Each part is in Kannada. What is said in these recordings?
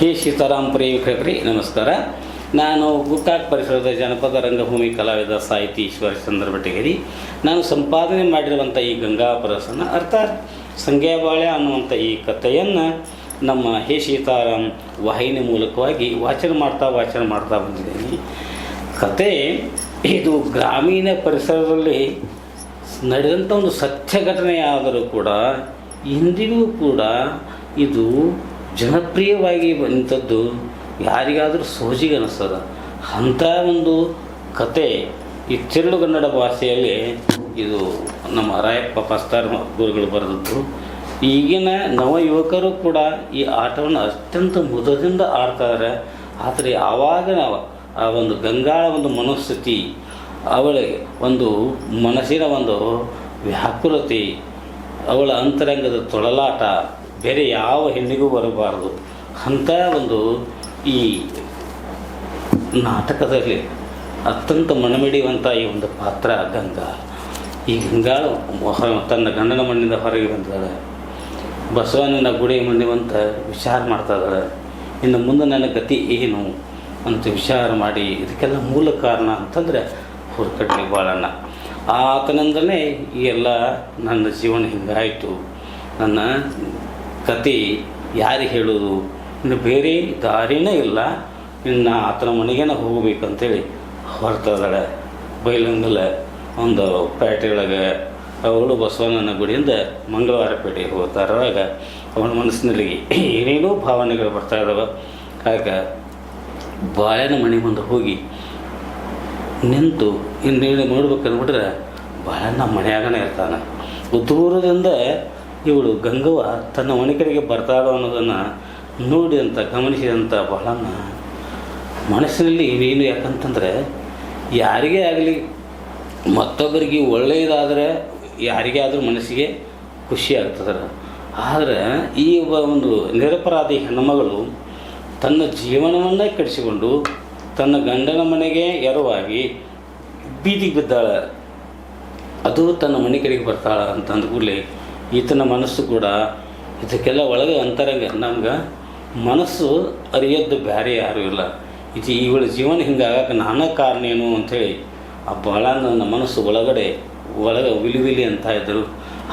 ಹೇ ಸೀತಾರಾಮ್ ಪ್ರಿಯ ವೀಕ್ಷಕರೇ ನಮಸ್ಕಾರ. ನಾನು ಗೋಕಾಕ್ ಪರಿಸರದ ಜನಪದ ರಂಗಭೂಮಿ ಕಲಾವಿದ ಸಾಹಿತಿ ಈಶ್ವರಚಂದ್ರ ಬೆಟಗೇರಿ. ನಾನು ಸಂಪಾದನೆ ಮಾಡಿರುವಂಥ ಈ ಗಂಗಾ ಪ್ರಸನ್ನ ಅರ್ಥಾತ್ ಸಂಗ್ಯಾಬಾಳ್ಯ ಅನ್ನುವಂಥ ಈ ಕಥೆಯನ್ನು ನಮ್ಮ ಹೇ ಸೀತಾರಾಮ್ ವಾಹಿನಿ ಮೂಲಕವಾಗಿ ವಾಚನ ಮಾಡ್ತಾ ಬಂದಿದ್ದೀನಿ. ಕತೆ ಇದು ಗ್ರಾಮೀಣ ಪರಿಸರದಲ್ಲಿ ನಡೆದಂಥ ಒಂದು ಸತ್ಯ ಘಟನೆಯಾದರೂ ಕೂಡ ಇಂದಿಗೂ ಕೂಡ ಇದು ಜನಪ್ರಿಯವಾಗಿ ಬಂದದ್ದು ಯಾರಿಗಾದರೂ ಸೋಜಿಗೆ ಅನ್ನಿಸ್ತದ. ಅಂಥ ಒಂದು ಕತೆ ಈ ಚೆರಳುಗನ್ನಡ ಭಾಷೆಯಲ್ಲಿ ಇದು ನಮ್ಮ ರಾಯಪ್ಪ ಪಸ್ತಾರ್ ಗುರುಗಳು ಬರೆದದ್ದು. ಈಗಿನ ನವ ಯುವಕರು ಕೂಡ ಈ ಆಟವನ್ನು ಅತ್ಯಂತ ಮುದದಿಂದ ಆಡ್ತಾರೆ. ಆದರೆ ಆವಾಗ ಆ ಒಂದು ಗಂಗಾಳ ಒಂದು ಮನಸ್ಥಿತಿ, ಅವಳಿಗೆ ಒಂದು ಮನಸ್ಸಿನ ಒಂದು ವ್ಯಾಕುಲತೆ, ಅವಳ ಅಂತರಂಗದ ತೊಳಲಾಟ ಬೇರೆ ಯಾವ ಹೆಣ್ಣಿಗೂ ಬರಬಾರದು. ಅಂಥ ಒಂದು ಈ ನಾಟಕದಲ್ಲಿ ಅತ್ಯಂತ ಮನಮಿಡಿಯುವಂಥ ಈ ಒಂದು ಪಾತ್ರ ಗಂಗಾ. ಈ ಗಂಗಾಳು ತನ್ನ ಗಂಡನ ಮಣ್ಣಿಂದ ಹೊರಗೆ ಬಂದಿದ್ದಾಳೆ. ಬಸವಣ್ಣನ ಗುಡಿ ಮುಂದಿವಂತ ವಿಚಾರ ಮಾಡ್ತಾ ಇದ್ದಾಳೆ. ಇನ್ನು ಮುಂದೆ ನನ್ನ ಗತಿ ಏನು ಅಂತ ವಿಚಾರ ಮಾಡಿ ಇದಕ್ಕೆಲ್ಲ ಮೂಲ ಕಾರಣ ಅಂತಂದರೆ ಹುರ್ಕಡ್ಲಿ ಬಾಳಣ್ಣ. ಆತನಿಂದಲೇ ಈ ಎಲ್ಲ ನನ್ನ ಜೀವನ ಹಿಂಗಾಯಿತು, ನನ್ನ ಕತೆ ಯಾರಿಗೆ ಹೇಳೋದು, ಇನ್ನು ಬೇರೆ ದಾರಿನೇ ಇಲ್ಲ, ಇನ್ನು ಆತನ ಮನೆಗೇನ ಹೋಗ್ಬೇಕಂತೇಳಿ ಹೊರತಾಳೆ. ಬೈಲಂಗಲ ಒಂದು ಪೇಟೆಯೊಳಗೆ ಅವಳು ಬಸವಣ್ಣನ ಗುಡಿಯಿಂದ ಮಂಗಳವಾರ ಪೇಟೆಗೆ ಹೋಗ್ತಾರಾಗ ಅವನ ಮನಸ್ಸಿನಲ್ಲಿ ಏನೇನೋ ಭಾವನೆಗಳು ಬರ್ತಾ ಇದ್ದಾವೆ. ಆಗ ಬಾಳೆನ ಮನೆ ಮುಂದೆ ಹೋಗಿ ನಿಂತು ಇನ್ನೇನು ನೋಡ್ಬೇಕಂದ್ಬಿಟ್ರೆ ಬಾಳೆನ ಮನೆಯಾಗನೇ ಇರ್ತಾನೆ. ದೂರದಿಂದ ಇವಳು ಗಂಗವ್ವ ತನ್ನ ಮನೆ ಕಡೆಗೆ ಬರ್ತಾಳೋ ಅನ್ನೋದನ್ನು ಗಮನಿಸಿದಂಥ ಬಾಳಣ್ಣ ಮನಸ್ಸಿನಲ್ಲಿ ಏನೇನು, ಯಾಕಂತಂದರೆ ಯಾರಿಗೇ ಆಗಲಿ ಮತ್ತೊಬ್ಬರಿಗೆ ಒಳ್ಳೆಯದಾದರೆ ಯಾರಿಗೇ ಆದರೂ ಮನಸ್ಸಿಗೆ ಖುಷಿ ಆಗ್ತದೆ. ಆದರೆ ಈ ಒಂದು ನಿರಪರಾಧಿ ಹೆಣ್ಣುಮಗಳು ತನ್ನ ಜೀವನವನ್ನೇ ಕೆಡಿಸಿಕೊಂಡು ತನ್ನ ಗಂಡನ ಮನೆಗೆ ಎರವಾಗಿ ಬೀದಿಗೆ ಬಿದ್ದಾಳೆ. ಅದು ತನ್ನ ಮನೆ ಕಡೆಗೆ ಬರ್ತಾಳೆ ಅಂತ ಅಂದ್ಕೂಡಲೇ ಈತನ ಮನಸ್ಸು ಕೂಡ ಇದಕ್ಕೆಲ್ಲ ಒಳಗೆ ಅಂತರಂಗ ನಮ್ಗೆ ಮನಸ್ಸು ಅರಿಯದ್ದು ಬೇರೆ ಯಾರೂ ಇಲ್ಲ. ಇದು ಇವಳ ಜೀವನ ಹಿಂಗಾಗಕ್ಕೆ ನಾನೇ ಕಾರಣ ಏನು ಅಂಥೇಳಿ ಆ ಭಾಳ ನನ್ನ ಮನಸ್ಸು ಒಳಗೆ ವಿಲಿ ಅಂತ ಇದ್ದರು.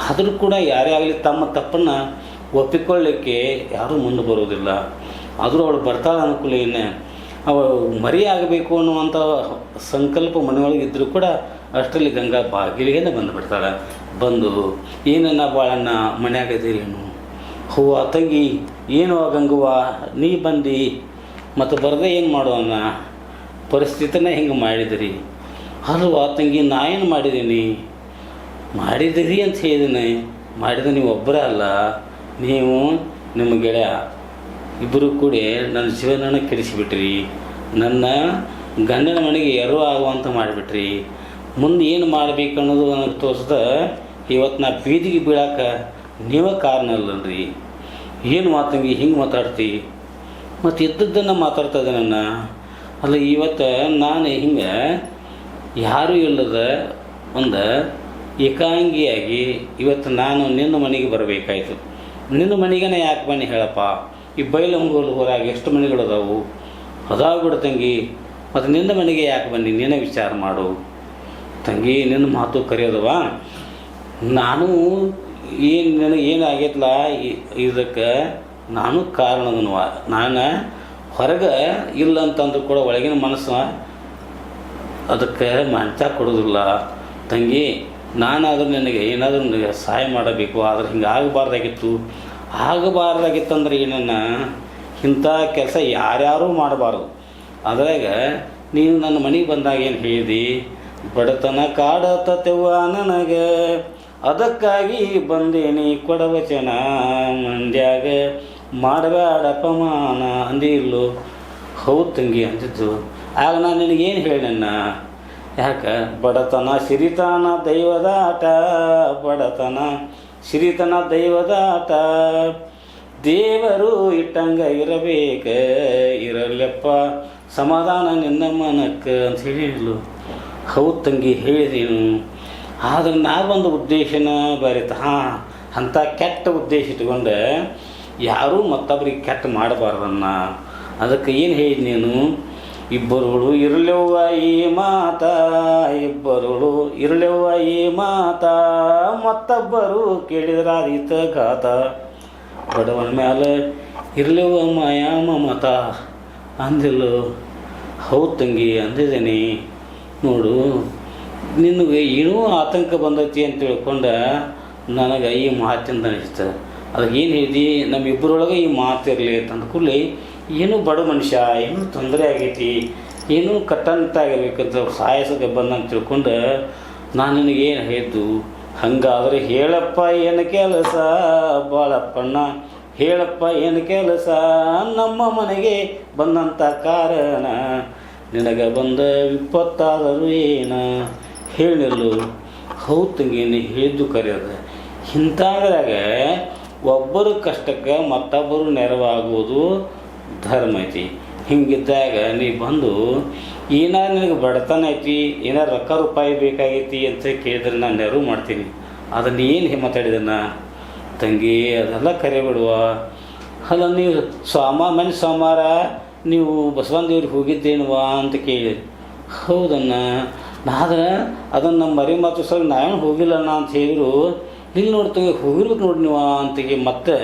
ಆದರೂ ಕೂಡ ಯಾರೇ ಆಗಲಿ ತಮ್ಮ ತಪ್ಪನ್ನು ಒಪ್ಪಿಕೊಳ್ಳಿಕ್ಕೆ ಯಾರೂ ಮುಂದೆ ಬರೋದಿಲ್ಲ. ಆದರೂ ಅವಳು ಬರ್ತಾಳೆ ಅನುಕೂಲ ಅವಳು ಮರಿಯಾಗಬೇಕು ಅನ್ನುವಂಥ ಸಂಕಲ್ಪ ಮನೆಯೊಳಗೆ ಇದ್ದರೂ ಕೂಡ ಅಷ್ಟರಲ್ಲಿ ಗಂಗಾ ಬಾಗಿಲಿಗೆ ಬಂದುಬಿಡ್ತಾಳೆ. ಬಂದು ಏನನ್ನ ಬಾಳಣ್ಣ ಮನ್ಯಾಗದಿರೇನು, ಹೂವ ತಂಗಿ ಏನು ಗಂಗವ್ವ ನೀ ಬಂದು ಮತ್ತು ಬರದೆ ಏನು ಮಾಡೋಣ, ಪರಿಸ್ಥಿತಿನ ಹಿಂಗೆ ಮಾಡಿದಿರಿ. ಅಲ್ವಾ ತಂಗಿ ನಾ ಏನು ಮಾಡಿದಿರಿ ಅಂತ ಹೇಳಿದ್ದೀನಿ. ಮಾಡಿದ ನೀವು ಒಬ್ಬರೇ ಅಲ್ಲ, ನೀವು ನಿಮ್ಮ ಗೆಳೆಯ ಇಬ್ಬರು ಕೂಡಿ ನನ್ನ ಜೀವನನ ಕೆಡಿಸಿಬಿಟ್ರಿ, ನನ್ನ ಗಂಡನ ಮನೆಗೆ ಎರವ ಆಗುವಂತ ಮಾಡಿಬಿಟ್ರಿ. ಮುಂದೆ ಏನು ಮಾಡಬೇಕು ಅನ್ನೋದು ನನಗೆ ತೋರಿಸ್ದ ಇವತ್ತು ನಾ ಬೀದಿಗೆ ಬೀಳಾಕ ನೀವೇ ಕಾರಣ ಅಲ್ಲಲ್ರಿ. ಏನು ಮಾತಂಗಿ ಹಿಂಗೆ ಮಾತಾಡ್ತಿ, ಮತ್ತು ಇದ್ದದ್ದನ್ನು ಮಾತಾಡ್ತಾ ಇದ್ದೆ ನನ್ನ. ಅಲ್ಲ ಇವತ್ತು ನಾನು ಹಿಂಗೆ ಯಾರೂ ಇಲ್ಲದ ಒಂದು ಏಕಾಂಗಿಯಾಗಿ ಇವತ್ತು ನಾನು ನಿನ್ನ ಮನೆಗೆ ಬರಬೇಕಾಯ್ತು. ನಿನ್ನ ಮನೆಗೇನೆ ಯಾಕೆ ಬನ್ನಿ ಹೇಳಪ್ಪ, ಈ ಬೈಲಂಗೋಲು ಹೊರಗೆ ಎಷ್ಟು ಮನೆಗಳು ಅದಾವು, ಅದಾಗ್ಬಿಡು ತಂಗಿ. ಮತ್ತು ನಿನ್ನ ಮನೆಗೆ ಯಾಕೆ ಬನ್ನಿ, ನೀನೇ ವಿಚಾರ ಮಾಡು ತಂಗಿ. ನಿನ್ನ ಮಾತು ಕರೆಯೋದವ, ನಾನು ಏನು ನನಗೆ ಏನಾಗೈತಲ್ಲ ಇದಕ್ಕೆ ನಾನು ಕಾರಣದನವ. ನಾನು ಹೊರಗೆ ಇಲ್ಲ ಅಂತಂದ್ರೂ ಕೂಡ ಒಳಗಿನ ಮನಸ್ಸು ಅದಕ್ಕೆ ಮಂಚ ಕೊಡೋದಿಲ್ಲ ತಂಗಿ. ನಾನಾದರೂ ನನಗೆ ಏನಾದರೂ ನನಗೆ ಸಹಾಯ ಮಾಡಬೇಕು, ಆದರೆ ಹಿಂಗೆ ಆಗಬಾರ್ದಾಗಿತ್ತಂದ್ರೆ ಏನನ್ನ ಇಂಥ ಕೆಲಸ ಯಾರ್ಯಾರೂ ಮಾಡಬಾರ್ದು. ಅದ್ರಾಗ ನೀನು ನನ್ನ ಮನೆಗೆ ಬಂದಾಗ ಏನು ಹೇಳಿದಿ, ಬಡತನ ಕಾಡತವ್ವ ನನಗೆ, ಅದಕ್ಕಾಗಿ ಬಂದೇನಿ ಕೊಡವಚನ, ಮಂಡ್ಯಾಗ ಮಾಡಬೇಡ ಅಪಮಾನ ಅಂದಿಲ್ಲು. ಹೌದು ತಂಗಿ ಅಂತಿದ್ದು. ಆಗ ನಾನು ನಿನಗೇನು ಹೇಳಣ್ಣ, ಯಾಕೆ ಬಡತನ ಸಿರಿತನ ದೈವದ ಆಟ, ಬಡತನ ಸಿರಿತನ ದೈವದ ಆಟ, ದೇವರು ಇಟ್ಟಂಗ ಇರಲೆಪ್ಪ ಸಮಾಧಾನ ನಿನ್ನ ಮನಕ್ಕೆ ಅಂತ ಹೇಳಿದ್ಲು. ಹೌದು ತಂಗಿ ಹೇಳಿದೀನು, ಆದರೆ ನಾ ಬಂದ ಉದ್ದೇಶನ ಬರೀತ ಅಂಥ ಕೆಟ್ಟ ಉದ್ದೇಶ ಇಟ್ಕೊಂಡೆ ಯಾರೂ ಮತ್ತೊಬ್ಬರಿಗೆ ಕೆಟ್ಟ ಮಾಡಬಾರ್ದನ್ನ. ಅದಕ್ಕೆ ಏನು ಹೇಳಿ ನೀನು, ಇಬ್ಬರುಗಳು ಇರಲೆವ್ವ ಈ ಮಾತ, ಇಬ್ಬರುಗಳು ಇರಲೆವ್ವ ಈ ಮಾತ, ಮತ್ತೊಬ್ಬರು ಕೇಳಿದ್ರಾದೀತ ಘಾತ. ಬಡವನ ಮ್ಯಾಲೆ ಇರಲೆವ್ವ ಮಾಯಾ ಮಮತ ಅಂದಿಲ್ಲ. ಹೌದು ತಂಗಿ ಅಂದಿದ್ದೇನೆ ನೋಡು, ನಿನಗೆ ಏನೂ ಆತಂಕ ಬಂದೈತಿ ಅಂತ ತಿಳ್ಕೊಂಡು ನನಗೆ ಈ ಮಾತಿಂದ ಅನಿಸ್ತು. ಅದಕ್ಕೆ ಏನು ಹೇಳಿದಿ, ನಮ್ಮಿಬ್ಬರೊಳಗೆ ಈ ಮಾತಿರಲಿ ಅಂತಂದ ಕೂಡಲೇ ಏನೂ ಬಡ ಮನುಷ್ಯ, ಏನೂ ತೊಂದರೆ ಆಗೈತಿ, ಏನೂ ಕಟ್ಟಂತಾಗಿರ್ಬೇಕಂತ ಸಾಯಸಕ್ಕೆ ಬಂದಂತ ತಿಳ್ಕೊಂಡು ನಾನು ನಿನಗೇನು ಹೇಳಿದ್ದು, ಹಂಗಾದ್ರೆ ಹೇಳಪ್ಪ ಏನು ಕೆಲಸ ಬಾಳಪ್ಪಣ್ಣ, ಹೇಳಪ್ಪ ಏನು ಕೆಲಸ, ನಮ್ಮ ಮನೆಗೆ ಬಂದಂಥ ಕಾರಣ, ನಿನಗೆ ಬಂದ ವಿಪತ್ತಾದರೂ ಏನ ಹೇಳಿಲ್ಲು. ಹೌದು ತಂಗಿ ನೀ ಹೇಳಿದ್ದು ಕರೆಯೋದು. ಇಂಥದ್ರಾಗ ಒಬ್ಬರು ಕಷ್ಟಕ್ಕೆ ಮತ್ತೊಬ್ಬರು ನೆರವಾಗುವುದು ಧರ್ಮ ಐತಿ. ಹಿಂಗಿದ್ದಾಗ ನೀ ಬಂದು ಏನಾರು ನಿನಗೆ ಬಡತನ ಐತಿ, ಏನಾರು ರೊಕ್ಕ ರೂಪಾಯಿ ಬೇಕಾಗೈತಿ ಅಂತ ಕೇಳಿದ್ರೆ ನಾನು ನೆರವು ಮಾಡ್ತೀನಿ. ಅದನ್ನು ಏನು ಮಾತಾಡಿದನ್ನ ತಂಗಿ, ಅದೆಲ್ಲ ಕರೆ ಬಿಡುವ. ಅಲ್ಲ ನೀವು ಮನೆ ಸೋಮವಾರ ನೀವು ಬಸವನ ದೇವ್ರಿಗೆ ಹೋಗಿದ್ದೇನುವ ಅಂತ ಕೇಳಿ, ಹೌದನ್ನ ನಾದ್ರೆ ಅದನ್ನು ನಮ್ಮ ಮರಿ ಮಾತು ಸಲ ನಾವೇನು ಹೋಗಿಲ್ಲಣ್ಣ ಅಂತ ಹೇಳಿದ್ರು, ಇಲ್ಲಿ ನೋಡ್ತೀವಿ ಹೋಗಿರ್ಬೇಕು ನೋಡಿ ನೀವು ಅಂತಿಗೆ ಮತ್ತೆ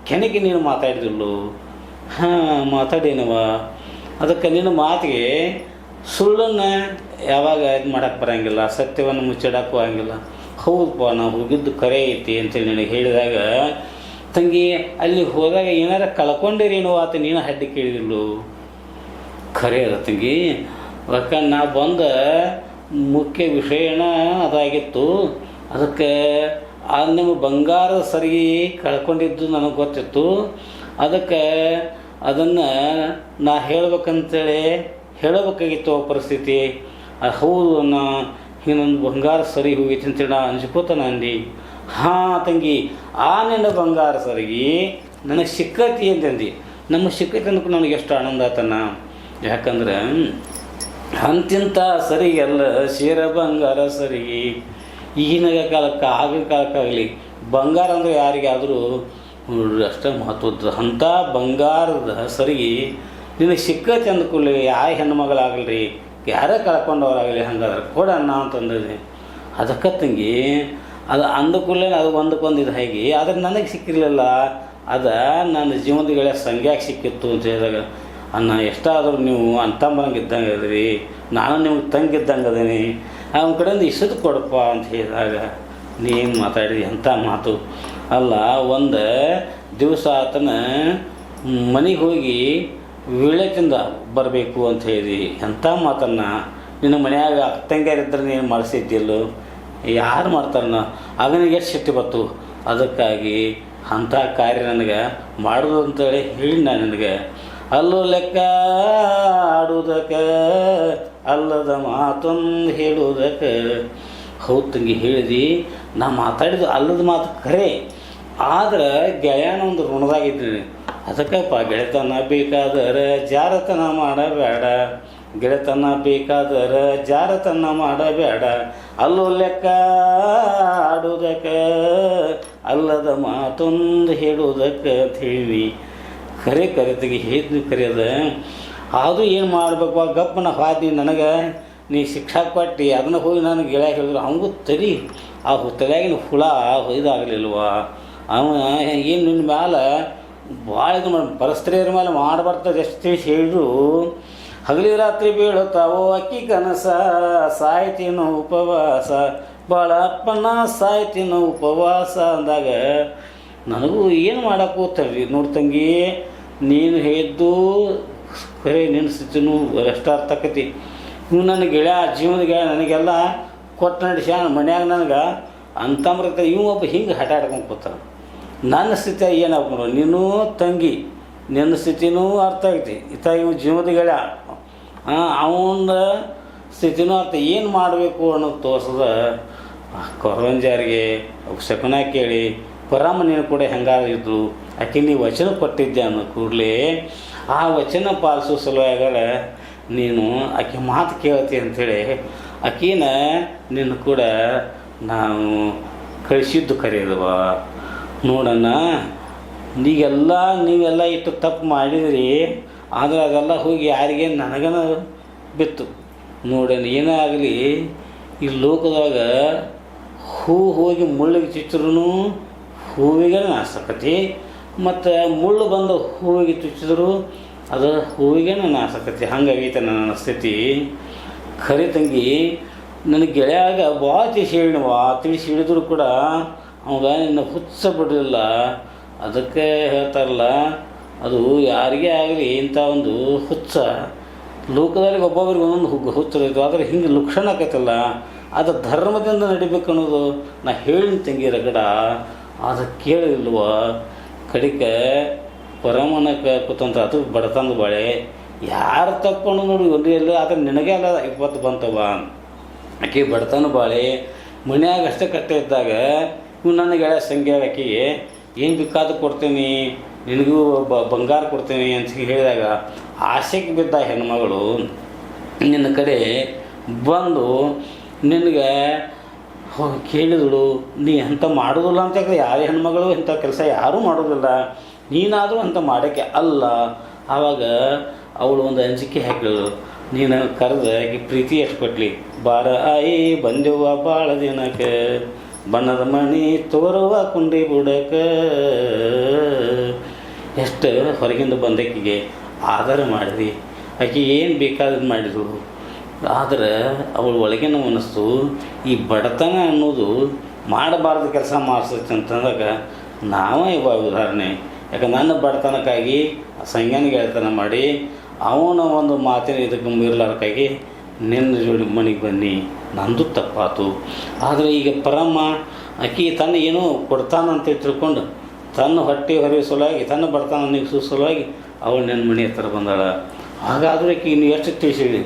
ಕೆಣಕಿ ನೀನು ಮಾತಾಡಿದಿಲ್ಲು. ಹಾಂ ಮಾತಾಡೇನವ, ಅದಕ್ಕೆ ನಿನ್ನ ಮಾತಿಗೆ ಸುಳ್ಳನ್ನು ಯಾವಾಗ ಇದು ಮಾಡೋಕ್ಕೆ ಬರೋಂಗಿಲ್ಲ, ಸತ್ಯವನ್ನು ಮುಚ್ಚಿಡೋಕ್ಕೂ ಆಗಂಗಿಲ್ಲ. ಹೌದಪ್ಪ ನಾವು ಹೋಗಿದ್ದು ಕರೆ ಐತಿ ಅಂತೇಳಿ ನಿನಗೆ ಹೇಳಿದಾಗ, ತಂಗಿ ಅಲ್ಲಿ ಹೋದಾಗ ಏನಾರ ಕಳ್ಕೊಂಡಿರೇನೋ ಆತ ನೀನು ಅಡ್ಡಿ ಕೇಳಿದಿಲ್ಲು. ಖರೆ ಅದ ತಂಗಿ, ಅದಕ್ಕೆ ನಾ ಬಂದ ಮುಖ್ಯ ವಿಷಯನ ಅದಾಗಿತ್ತು. ಅದಕ್ಕೆ ನಿಮ್ಮ ಬಂಗಾರದ ಸರಿಗೆ ಕಳ್ಕೊಂಡಿದ್ದು ನನಗೆ ಗೊತ್ತಿತ್ತು. ಅದಕ್ಕೆ ಅದನ್ನು ನಾ ಹೇಳ್ಬೇಕಂತೇಳಿ ಹೇಳಬೇಕಾಗಿತ್ತು ಪರಿಸ್ಥಿತಿ. ಹೌದು ನಾ ಹಿಂಗೊಂದು ಬಂಗಾರ ಸರಿ ಹೋಗೈತಿ ಅಂತೇಳಿ ನಾ ಅನ್ಸ್ಕೋತಾನ ಅಂದು. ಹಾಂ ತಂಗಿ, ಆ ನಿನ್ನ ಬಂಗಾರ ಸರಿಗೆ ನನಗೆ ಸಿಕ್ಕತಿ ಅಂತಂದು. ನಮ್ಮ ಸಿಕ್ಕತಿ ಅಂದ್ಕೂ ನನಗೆ ಎಷ್ಟು ಆನಂದ ಆತನ. ಯಾಕಂದ್ರೆ ಅಂತಿಂಥ ಸರಿಗೆಲ್ಲ ಶೀರ ಬಂಗಾರ ಸರಿಗೆ. ಈಗಿನ ಕಾಲಕ್ಕೆ ಆಗಿನ ಕಾಲಕ್ಕಾಗಲಿ ಬಂಗಾರ ಅಂದರೆ ಯಾರಿಗಾದರೂ ಅಷ್ಟೇ ಮಹತ್ವದ್ದು. ಅಂಥ ಬಂಗಾರದ ಸರಿಗೆ ನಿನಗೆ ಸಿಕ್ಕತಿ ಅಂದ್ಕೂಲಿ ಯಾವ ಹೆಣ್ಣು ಮಗಳಾಗಲ್ರಿ, ಯಾರೇ ಕಳ್ಕೊಂಡವ್ರಾಗಲಿ ಹಂಗಾದ್ರೆ ಕೊಡಣ್ಣ ಅಂತಂದಿದೆ. ಅದಕ್ಕೆ ತಂಗಿ ಅದು ಅಂದಕೂಡಲೇ ಅದು ಒಂದಕ್ಕೊಂದು ಇದು ಹೇಗೆ, ಆದರೆ ನನಗೆ ಸಿಕ್ಕಿರಲಿಲ್ಲ. ಅದು ನನ್ನ ಜೀವನದ ಸಂಗ್ಯಾಕೆ ಸಿಕ್ಕಿತ್ತು ಅಂತ ಹೇಳಿದಾಗ, ಅನ್ನ ಎಷ್ಟಾದರೂ ನೀವು ಅಂತಂಬರಂಗೆ ಇದ್ದಂಗೆ ಅದ್ರಿ, ನಾನು ನಿಮ್ಗೆ ತಂಗಿದ್ದಂಗೆ ಅದೀನಿ, ಅವನ ಕಡೆಯಿಂದ ಇಸದು ಕೊಡಪ್ಪ ಅಂತ ಹೇಳಿದಾಗ ನೀನು ಮಾತಾಡಿದಿ. ಅಂಥ ಮಾತು ಅಲ್ಲ. ಒಂದು ದಿವಸ ಆತನ ಮನೆಗೆ ಹೋಗಿ ವೀಳ್ಯದಿಂದ ಬರಬೇಕು ಅಂತ ಹೇಳಿದಿ. ಎಂಥ ಮಾತನ್ನು ನಿನ್ನ ಮನೆಯಾಗ ಅಕ್ಕಂಗ್ಯಾರಿದ್ರೆ ನೀನು ಮಾಡಿಸಿದ್ದಿಲ್ಲೋ, ಯಾರು ಮಾಡ್ತಾರನ್ನ ಅವನಿಗೆ ಎಷ್ಟು ಸಿಟ್ಟು ಬತ್ತು. ಅದಕ್ಕಾಗಿ ಅಂಥ ಕಾರ್ಯ ನನಗೆ ಮಾಡೋದು ಅಂತೇಳಿ ಹೇಳಿ ನಾನು ನಿನಗೆ. ಅಲ್ಲೂ ಲೆಕ್ಕ ಆಡುವುದಕ್ಕೆ ಅಲ್ಲದ ಮಾತೊಂದು ಹೇಳುವುದಕ್ಕೆ. ಹೌದು ತಂಗಿ ಹೇಳಿದಿ, ನಾ ಮಾತಾಡಿದ್ದು ಅಲ್ಲದ ಮಾತು ಖರೆ, ಆದ್ರೆ ಗೆಳೆಯನ ಒಂದು ಋಣದಾಗಿದ್ದೀನಿ. ಅದಕ್ಕಪ್ಪ ಗೆಳೆತನ ಬೇಕಾದರೆ ಜಾರತನ ಮಾಡಬೇಡ, ಗೆಳೆತನ ಬೇಕಾದರೆ ಜಾರತನ ಮಾಡಬೇಡ, ಅಲ್ಲೂ ಲೆಕ್ಕ ಆಡುವುದಕ್ಕೆ ಅಲ್ಲದ ಮಾತೊಂದು ಹೇಳುವುದಕ್ಕೆ ಅಂತ ಹೇಳಿ ಕರೆ ತೆಗಿ ಹೇಳಿದ್ವಿ ಕರೆಯದ. ಆದರೂ ಏನು ಮಾಡಬೇಕು, ಗಪ್ಪನ ಹಾದಿ ನನಗೆ ನೀ ಶಿಕ್ಷಾ ಕೊಟ್ಟು ಅದನ್ನು ಹೋಗಿ ನನಗೆ ಗೆಳೆಯ ಹೇಳಿದ್ರು. ಅವನಿಗೂ ತಲೆ ಆ ತಲೆಯಾಗಿನ ಹುಳ ಇದಾಗಲಿಲ್ವ. ಅವ ಏನು ನಿನ್ನ ಮ್ಯಾಲೆ ಭಾಳ ಇದು ಮಾಡಿ ಪರಸ್ತ್ರೀಯರ ಮೇಲೆ ಮಾಡಬಾರ್ದು ಎಷ್ಟು ತಿಳಿಸಿ ಹೇಳಿದ್ರು. ಹಗಲಿ ರಾತ್ರಿ ಬೀಳುತ್ತಾವೋ ಅಕ್ಕಿ ಕನಸ, ಸಾಯ್ತೀನೋ ಉಪವಾಸ, ಬಾಳಪ್ಪನ ಸಾಯ್ತೀನೋ ಉಪವಾಸ ಅಂದಾಗ ನನಗೂ ಏನು ಮಾಡೋಕೆ ಹೋಗ್ತಾರ್ರಿ. ನೋಡಿ ತಂಗಿ, ನೀನು ಹೇಳಿದ್ದು ಖರೆ, ನಿನ್ನ ಸ್ಥಿತಿನೂ ಎಷ್ಟು ಅರ್ಥ ಆಕತಿ. ಇವು ನನ್ನ ಗೆಳೆಯ ಜೀವನದ ಗೆಳೆಯ ನನಗೆಲ್ಲ ಕೊಟ್ಟು ನಡೆಸ್ಯಾನ ಮನ್ಯಾಗ ನನಗೆ ಅಂತಮ್ರತ. ಇವು ಒಬ್ಬ ಹಿಂಗೆ ಹಠ ಆಡ್ಕೊಂಡು ಕೂತಾನೆ. ನನ್ನ ಸ್ಥಿತಿ ಏನಾಗ್ಬಿಡು, ನೀನು ತಂಗಿ ನಿನ್ನ ಸ್ಥಿತಿನೂ ಅರ್ಥ ಆಗೈತಿ. ಇವು ಜೀವನದ ಗೆಳೆಯ, ಅವನ ಸ್ಥಿತಿನೂ ಅರ್ಥ. ಏನು ಮಾಡಬೇಕು ಅನ್ನೋದು ತೋರಿಸದ ಕೊರವಂಜಾರಿಗೆ ಶಕುನ ಕೇಳಿ ಪರಮ ನೀನು ಕೂಡ ಹೆಂಗಾಗಿದ್ರು ಆಕೆ ನೀವು ವಚನ ಕೊಟ್ಟಿದ್ದೆ ಅನ್ನೋ ಕೂಡಲೇ ಆ ವಚನ ಪಾಲಿಸೋ ಸಲುವಾಗಲ ನೀನು ಆಕೆ ಮಾತು ಕೇಳ್ತಿ ಅಂಥೇಳಿ ಆಕಿನ ನಿನ್ನ ಕೂಡ ನಾವು ಕಳಿಸಿದ್ದು ಕರೆಯದವ. ನೋಡೋಣ ಈಗೆಲ್ಲ ನೀವೆಲ್ಲ ಇಟ್ಟು ತಪ್ಪು ಮಾಡಿದ್ರಿ, ಆದರೆ ಅದೆಲ್ಲ ಹೋಗಿ ಯಾರಿಗೆ ನನಗನ ಬಿತ್ತು ನೋಡಿ. ಏನೇ ಆಗಲಿ ಈ ಲೋಕದಾಗ ಹೂ ಹೋಗಿ ಮುಳ್ಳಿಗೆ ಚುಚ್ಚಿದ್ರೂ ಹೂವಿಗೆ ನಾಸಕತಿ, ಮತ್ತು ಮುಳ್ಳು ಬಂದು ಹೂವಿಗೆ ಚುಚ್ಚಿದ್ರು ಅದು ಹೂವಿಗೆ ನಾಸಕತಿ. ಹಂಗಾಗೈತೆ ನನ್ನ ಸ್ಥಿತಿ. ಖರೆ ತಂಗಿ, ನನಗೆ ಗೆಳೆಯಾಗ ಭಾಳ ತಿಳಿಸಿ ಹೇಳಿದ್ರು ಕೂಡ ಅವಾಗ ನಿನ್ನ ಹುಚ್ಚ ಬಿಡಲಿಲ್ಲ. ಅದಕ್ಕೆ ಹೇಳ್ತಾರಲ್ಲ, ಅದು ಯಾರಿಗೇ ಆಗಲಿ ಇಂಥ ಒಂದು ಹುಚ್ಚ ಲೋಕದಲ್ಲಿ ಒಬ್ಬೊಬ್ಬರಿಗೆ ಒಂದೊಂದು ಹುಚ್ಚರಿತ್ತು. ಆದರೆ ಹಿಂಗೆ ಲಕ್ಷಣ ಆಕೈತಲ್ಲ, ಅದು ಧರ್ಮದಿಂದ ನಡಿಬೇಕು ಅನ್ನೋದು ನಾ ಹೇಳಿನ ತಂಗಿ ರಗಡ. ಅದು ಕೇಳಿಲ್ವ ಕಡಿಕೆ ಪರಮನಕ್ಕೆ ಕೂತಂತ ಅದು ಬಡತನದ ಬಾಳೆ. ಯಾರು ತಪ್ಪಣ್ಣು ನೋಡಿ ಒಂದು ಎಲ್ಲ, ಆದರೆ ನಿನಗೆ ಅಲ್ಲ 20 ಬಂತವ. ಆಕೆ ಬಡತನ ಬಾಳೆ ಮನ್ಯಾಗ ಅಷ್ಟೇ ಕಷ್ಟ ಇದ್ದಾಗ ಇವು ನನ್ನ ಗೆಳೆಯ ಸಂಖ್ಯೆ ಆಕೆಗೆ ಏನು ಬೇಕಾದ್ರೂ ಕೊಡ್ತೀನಿ, ನಿನಗೂ ಬಂಗಾರ ಕೊಡ್ತೀನಿ ಅಂತ ಹೇಳಿದಾಗ ಆಸೆಗೆ ಬಿದ್ದ ಹೆಣ್ಮಗಳು ನಿನ್ನ ಕಡೆ ಬಂದು ನಿನಗೆ ಕೇಳಿದಳು. ನೀ ಅಂಥ ಮಾಡೋದಿಲ್ಲ ಅಂತ ಯಾಕಂದ್ರೆ ಯಾರೇ ಹೆಣ್ಮಗಳು ಇಂಥ ಕೆಲಸ ಯಾರೂ ಮಾಡೋದಿಲ್ಲ, ನೀನಾದರೂ ಅಂತ ಮಾಡೋಕ್ಕೆ ಅಲ್ಲ. ಆವಾಗ ಅವಳು ಒಂದು ಅಂಜಿಕೆ ಹಾಕಿದಳು. ನೀನು ಕರೆದ ಪ್ರೀತಿ ಎಷ್ಟು ಕೊಟ್ಲಿ, ಬಾರ ಆಯಿ ಬಂದೆವ್ವ ಭಾಳ ದಿನಕ್ಕೆ, ಬಣ್ಣದ ಮಣಿ ತೋರುವ ಕುಂಡಿ ಬುಡಕ್ಕೆ. ಎಷ್ಟು ಹೊರಗಿಂದ ಬಂದಕ್ಕಿಗೆ ಆಧಾರ ಮಾಡಿದ್ವಿ. ಆಕೆ ಏನು ಬೇಕಾದದ್ದು ಮಾಡಿದಳು. ಆದರೆ ಅವಳು ಒಳಗಿನ ಮನಸ್ಸು ಈ ಬಡತನ ಅನ್ನೋದು ಮಾಡಬಾರ್ದು ಕೆಲಸ ಮಾಡಿಸ್ತೈತೆ ಅಂತಂದಾಗ ನಾವೇ ಇವಾಗ ಉದಾಹರಣೆ. ಯಾಕೆ ನನ್ನ ಬಡತನಕ್ಕಾಗಿ ಸಂಜ್ಞಾನಿಗೆ ಗೆಳೆತನ ಮಾಡಿ ಅವನ ಒಂದು ಮಾತಿನ ಇದಕ್ಕೆ ಮೀರ್ಲಾರ್ಕಾಗಿ ನಿನ್ನ ಜೋಡಿ ಮನೆಗೆ ಬನ್ನಿ, ನಂದು ತಪ್ಪಾತು. ಆದರೆ ಈಗ ಪರಮ್ಮ ಆಕೆ ತನ್ನ ಏನೋ ಕೊಡ್ತಾನಂತ ತಿಳ್ಕೊಂಡು ತನ್ನ ಹೊಟ್ಟೆ ಹೊರೆಯೋ ಸಲುವಾಗಿ ತನ್ನ ಬಡತನ ನಿಗಿಸೋ ಸಲುವಾಗಿ ಅವಳು ನಿನ್ನ ಮನೆ ಹತ್ರ ಬಂದಾಳ. ಹಾಗಾದರೆ ಆಕೆ ಇನ್ನು ಎಷ್ಟು ತಿಳಿಸಿಡಿ,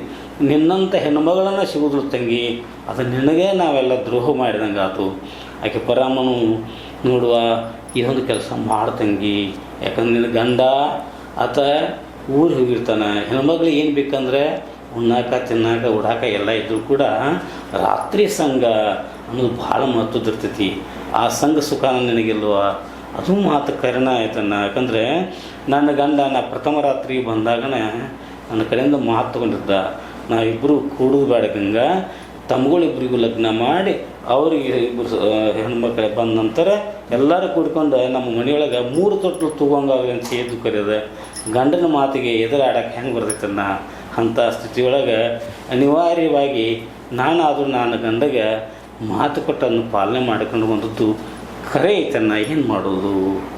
ನಿನ್ನಂಥ ಹೆಣ್ಣುಮಗಳನ್ನು ಸಿಗುದ್ರು ತಂಗಿ, ಅದು ನಿನಗೆ ನಾವೆಲ್ಲ ದ್ರೋಹ ಮಾಡಿದಂಗೆ ಆತು. ಆಕೆ ಪರಮ್ಮನು ನೋಡುವ ಇದೊಂದು ಕೆಲಸ ಮಾಡ್ತಂಗಿ, ಯಾಕಂದ್ರೆ ನಿನ್ನ ಗಂಡ ಆತ ಊರಿಗೆ ಹೋಗಿರ್ತಾನೆ. ಹೆಣ್ಮಗಳು ಏನು ಬೇಕಂದ್ರೆ ಉಣ್ಣಾಕ ತಿನ್ನಾಕ ಉಡಾಕ ಎಲ್ಲ ಇದ್ದರೂ ಕೂಡ ರಾತ್ರಿ ಸಂಘ ಅನ್ನೋದು ಭಾಳ ಮಹತ್ವದ ಇರ್ತೈತಿ. ಆ ಸಂಘ ಸುಖಾನ ನಿನಗಿಲ್ವ, ಅದು ಮಾತು ಕರೆನ ಆಯ್ತನ್ನ. ಯಾಕಂದರೆ ನನ್ನ ಗಂಡ ನಾ ಪ್ರಥಮ ರಾತ್ರಿ ಬಂದಾಗನೇ ನನ್ನ ಕಡೆಯಿಂದ ಮಾತು ತೊಗೊಂಡಿದ್ದ, ನಾವಿಬ್ಬರು ಕೂಡುದು ಬೇಡ ಗಂಗ, ತಮ್ಮಗಳಿಬ್ಬರಿಗೂ ಲಗ್ನ ಮಾಡಿ ಅವರಿಗೆ ಇಬ್ಬರು ಹೆಣ್ಮಕ್ಳು ಬಂದ ನಂತರ ಎಲ್ಲರೂ ಕೂಡ್ಕೊಂಡು ನಮ್ಮ ಮನೆಯೊಳಗೆ 3 ತೊಟ್ಲು ತಗೊಂಡಾಗಲಿ ಅಂತ ಎದ್ದು ಕರೆಯೋದ. ಗಂಡನ ಮಾತಿಗೆ ಎದುರಾಡಕ್ಕೆ ಹೆಂಗೆ ಬರ್ತೈತನ್ನ ಅಂಥ ಸ್ಥಿತಿಯೊಳಗೆ ಅನಿವಾರ್ಯವಾಗಿ ನಾನಾದರೂ ನನ್ನ ಗಂಡಗೆ ಮಾತುಕಟ್ಟನ್ನು ಪಾಲನೆ ಮಾಡಿಕೊಂಡು ಬಂದದ್ದು ಖರೆ ಐತನ್ನ. ಏನು ಮಾಡೋದು?